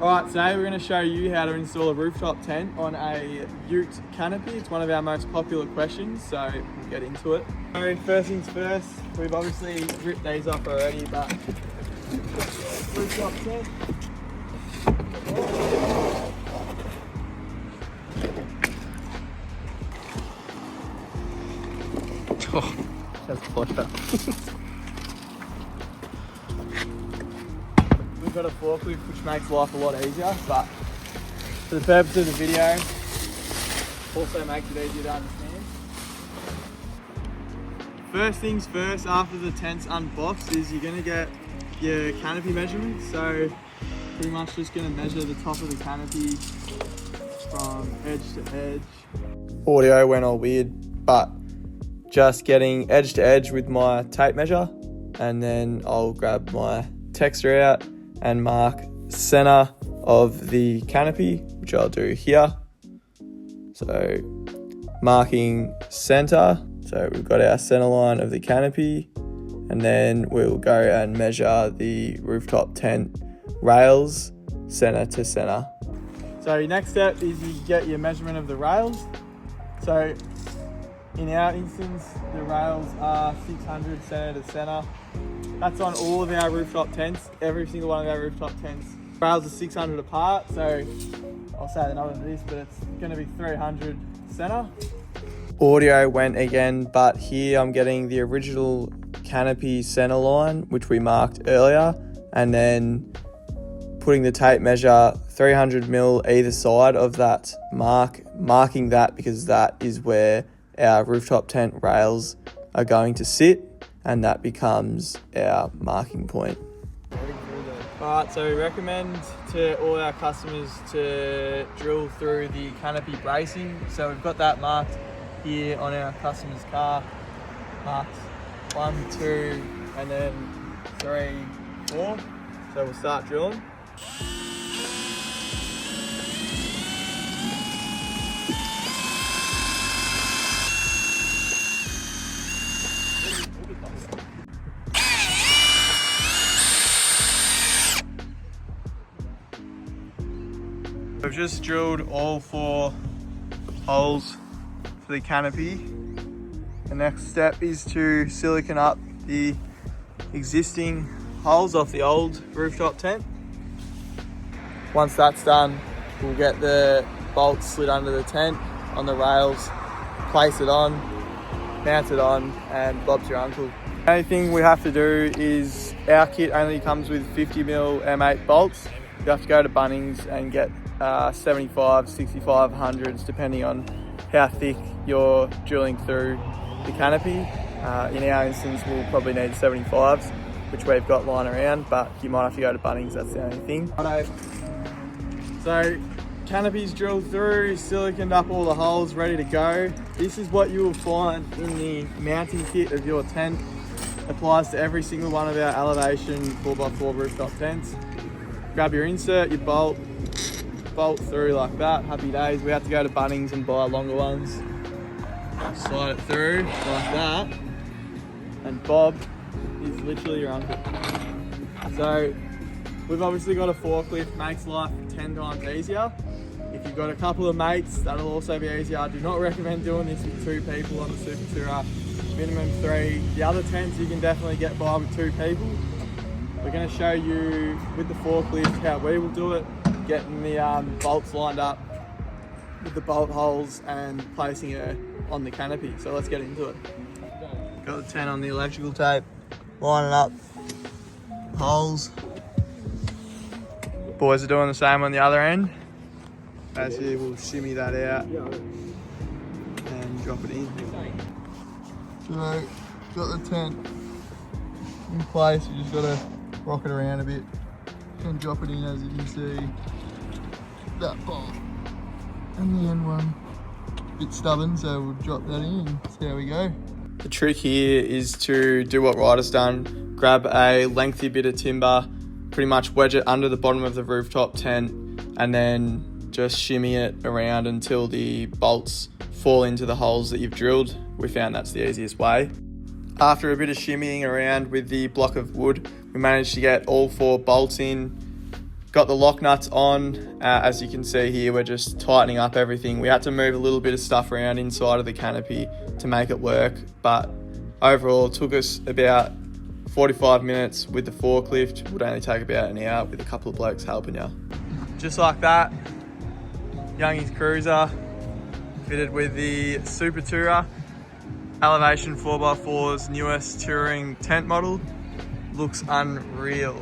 Alright, today we're going to show you how to install a rooftop tent on a ute canopy. It's one of our most popular questions, so we'll get into it. So first things first, we've obviously ripped these off already, but rooftop tent. Oh, that's pleasure. We've got a forklift which makes life a lot easier, but for the purpose of the video, also makes it easier to understand. First things first, after the tent's unboxed, is you're going to get your canopy measurements. So pretty much just going to measure the top of the canopy from edge to edge. Audio went all weird, but just getting edge to edge with my tape measure, and then I'll grab my texter out and mark center of the canopy, which I'll do here. So marking center, so we've got our center line of the canopy, and then we'll go and measure the rooftop tent rails center to center. So your next step is you get your measurement of the rails. So in our instance, the rails are 600 center to center. That's on all of our rooftop tents, every single one of our rooftop tents. Rails are 600 apart, so I'll say the number of this, but it's going to be 300 center. Audio went again, but here I'm getting the original canopy center line, which we marked earlier, and then putting the tape measure 300 mil either side of that marking that because that is where our rooftop tent rails are going to sit, and that becomes our marking point. Alright, so we recommend to all our customers to drill through the canopy bracing. So we've got that marked here on our customer's car. Marked 1, 2, and then 3, 4. So we'll start drilling. We've just drilled all 4 holes for the canopy. The next step is to silicone up the existing holes off the old rooftop tent. Once that's done, we'll get the bolts slid under the tent on the rails, place it on, mount it on, and Bob's your uncle. The only thing we have to do is, our kit only comes with 50mm M8 bolts. You have to go to Bunnings and get 75, 65, 100s, depending on how thick you're drilling through the canopy. In our instance, we'll probably need 75s, which we've got lying around, but you might have to go to Bunnings, that's the only thing. So, canopy's drilled through, siliconed up all the holes, ready to go. This is what you will find in the mounting kit of your tent. Applies to every single one of our elevation 4x4 rooftop tents. Grab your insert, your bolt through like that, happy days. We have to go to Bunnings and buy longer ones. Slide it through like that, and Bob is literally your uncle. So we've obviously got a forklift, makes life 10 times easier. If you've got a couple of mates, that'll also be easier. I do not recommend doing this with 2 people on the Super Tourer, minimum 3. The other tents you can definitely get by with 2 people. We're going to show you with the forklift how we will do it, getting the bolts lined up with the bolt holes and placing it on the canopy. So let's get into it. Got the tent on the electrical tape, lining up holes. Boys are doing the same on the other end. As here, we'll shimmy that out and drop it in. So, got the tent in place, you just gotta rock it around a bit and drop it in, as you can see. That bolt and the end one a bit stubborn, so we'll drop that in and see how we go. The trick here is to do what Ryder's done, grab a lengthy bit of timber, pretty much wedge it under the bottom of the rooftop tent, and then just shimmy it around until the bolts fall into the holes that you've drilled. We found that's the easiest way. After a bit of shimmying around with the block of wood, we managed to get all 4 bolts in, Got the lock nuts on. As you can see here, we're just tightening up everything. We had to move a little bit of stuff around inside of the canopy to make it work, but overall it took us about 45 minutes with the forklift. Would only take about an hour with a couple of blokes helping you. Just like that, Youngie's Cruiser fitted with the Super Tourer Elevation 4x4's newest touring tent model. Looks unreal.